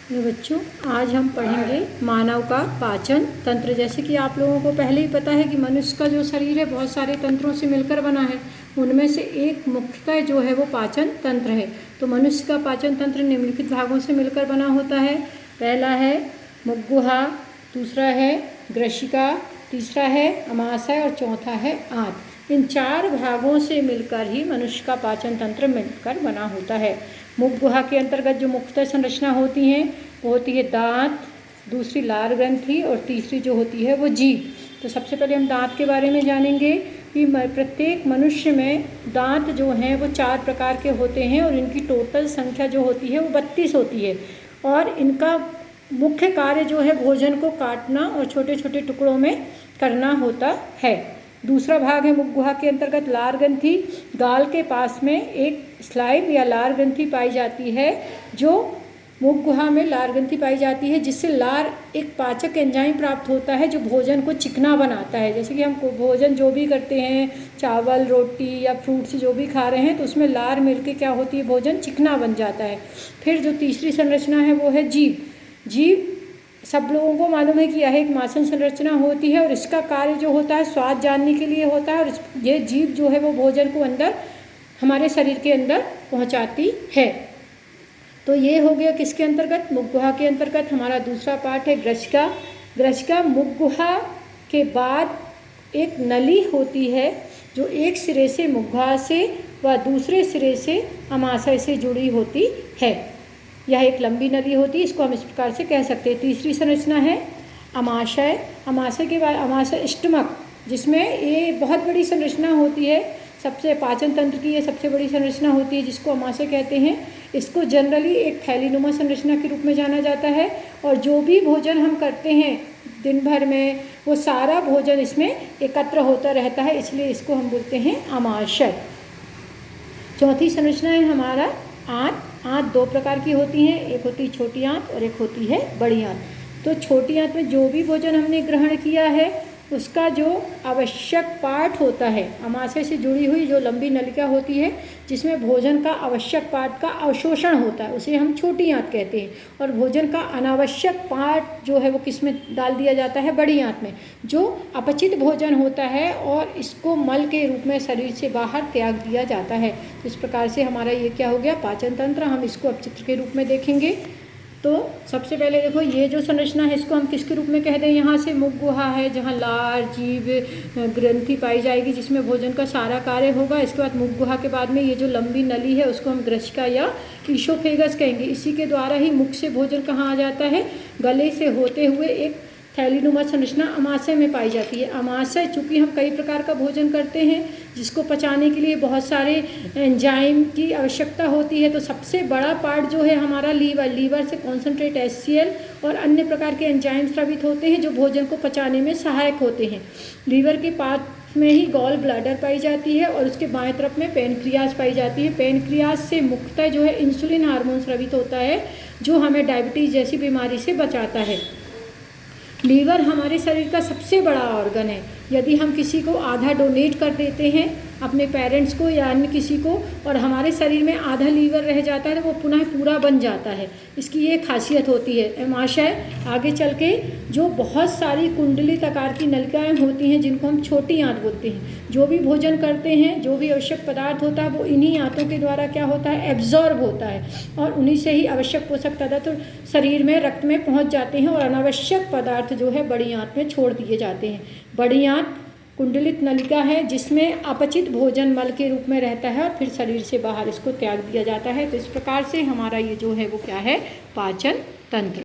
Hello बच्चों, आज हम पढ़ेंगे मानव का पाचन तंत्र। जैसे कि आप लोगों को पहले ही पता है कि मनुष्य का जो शरीर है बहुत सारे तंत्रों से मिलकर बना है। उनमें से एक मुख्यतः जो है वो पाचन तंत्र है। तो मनुष्य का पाचन तंत्र निम्नलिखित भागों से मिलकर बना होता है। पहला है मुखगुहा, दूसरा है ग्रशिका, तीसरा है अमाशय और चौथा है आंत। इन चार भागों से मिलकर ही मनुष्य का पाचन तंत्र मिलकर बना होता है। मुखगुहा के अंतर्गत जो मुख्यतः संरचना होती हैं वो होती है दांत, दूसरी लार ग्रंथि और तीसरी जो होती है वो जीभ। तो सबसे पहले हम दांत के बारे में जानेंगे कि प्रत्येक मनुष्य में दांत जो हैं वो 4 प्रकार के होते हैं और इनकी टोटल संख्या जो होती है वो 32 होती है। और इनका मुख्य कार्य जो है भोजन को काटना और छोटे छोटे टुकड़ों में करना होता है। दूसरा भाग है मुखगुहा के अंतर्गत लार ग्रंथि। गाल के पास में एक स्लाइव या लार ग्रंथि पाई जाती है, जो मुखगुहा में लार ग्रंथि पाई जाती है, जिससे लार एक पाचक एंजाइम प्राप्त होता है जो भोजन को चिकना बनाता है। जैसे कि हम भोजन जो भी करते हैं, चावल, रोटी या फ्रूट्स जो भी खा रहे हैं, तो उसमें लार मिलके क्या होती है, भोजन चिकना बन जाता है। फिर जो तीसरी संरचना है वो है जीभ। जीभ सब लोगों को मालूम है कि यह एक मांसल संरचना होती है और इसका कार्य जो होता है स्वाद जानने के लिए होता है। और ये जीभ जो है वो भोजन को अंदर हमारे शरीर के अंदर पहुंचाती है। तो ये हो गया किसके अंतर्गत, मुखगुहा के अंतर्गत। हमारा दूसरा पार्ट है ग्रशिका। ग्रशिका मुखगुहा के बाद एक नली होती है जो एक सिरे से मुखगुहा से व दूसरे सिरे से अमाशय से जुड़ी होती है। यह एक लंबी नली होती है, इसको हम इस प्रकार से कह सकते हैं। तीसरी संरचना है अमाशय। अमाशय के बाद अमाशय स्टमक, जिसमें ये बहुत बड़ी संरचना होती है। सबसे पाचन तंत्र की ये सबसे बड़ी संरचना होती है जिसको अमाशय कहते हैं। इसको जनरली एक थैलीनुमा संरचना के रूप में जाना जाता है। और जो भी भोजन हम करते हैं दिन भर में, वो सारा भोजन इसमें एकत्र होता रहता है, इसलिए इसको हम बोलते हैं अमाशय। चौथी संरचना है हमारा आंत। आंत 2 प्रकार की होती हैं, एक होती है छोटी आंत और एक होती है बड़ी आंत। तो छोटी आंत में जो भी भोजन हमने ग्रहण किया है उसका जो आवश्यक पार्ट होता है, अमाशय से जुड़ी हुई जो लंबी नलिका होती है जिसमें भोजन का आवश्यक पार्ट का अवशोषण होता है, उसे हम छोटी आंत कहते हैं। और भोजन का अनावश्यक पार्ट जो है वो किस में डाल दिया जाता है, बड़ी आंत में, जो अपचित भोजन होता है और इसको मल के रूप में शरीर से बाहर त्याग दिया जाता है। इस प्रकार से हमारा ये क्या हो गया, पाचन तंत्र। हम इसको अब चित्र के रूप में देखेंगे। तो सबसे पहले देखो, ये जो संरचना है इसको हम किसके रूप में कह दें, यहाँ से मुखगुहा है जहाँ लार, जीभ, ग्रंथि पाई जाएगी जिसमें भोजन का सारा कार्य होगा। इसके बाद मुखगुहा के बाद में ये जो लंबी नली है उसको हम ग्रशिका या ईसोफेगस कहेंगे। इसी के द्वारा ही मुख से भोजन कहाँ आ जाता है, गले से होते हुए एक थैलीनुमा संरचना अमाशय में पाई जाती है। अमाशय चूँकि हम कई प्रकार का भोजन करते हैं जिसको पचाने के लिए बहुत सारे एंजाइम की आवश्यकता होती है, तो सबसे बड़ा पार्ट जो है हमारा लीवर। लीवर से कॉन्सेंट्रेट HCl और अन्य प्रकार के एंजाइम स्रावित होते हैं जो भोजन को पचाने में सहायक होते हैं। लीवर के पास में ही गॉल ब्लैडर पाई जाती है और उसके बाएं तरफ में पेनक्रियाज पाई जाती है। पेनक्रियाज से मुख्यतः जो है इंसुलिन हार्मोन स्रावित होता है जो हमें डायबिटीज़ जैसी बीमारी से बचाता है। लीवर हमारे शरीर का सबसे बड़ा ऑर्गन है। यदि हम किसी को आधा डोनेट कर देते हैं, अपने पेरेंट्स को या अन्य किसी को, और हमारे शरीर में आधा लीवर रह जाता है तो वो पुनः पूरा बन जाता है। इसकी ये खासियत होती है। अमाशय आगे चल के जो बहुत सारी कुंडलित आकार की नलिकाएं होती हैं जिनको हम छोटी आंत बोलते हैं। जो भी भोजन करते हैं, जो भी आवश्यक पदार्थ होता है वो इन्हीं आंतों के द्वारा क्या होता है, एब्जॉर्ब होता है और उन्हीं से ही आवश्यक पोषक तत्व शरीर में, रक्त में पहुँच जाते हैं और अनावश्यक पदार्थ जो है बड़ी आंत में छोड़ दिए जाते हैं। बड़ी आंत कुंडलित नलिका है जिसमें अपचित भोजन मल के रूप में रहता है और फिर शरीर से बाहर इसको त्याग दिया जाता है। तो इस प्रकार से हमारा ये जो है वो क्या है, पाचन तंत्र।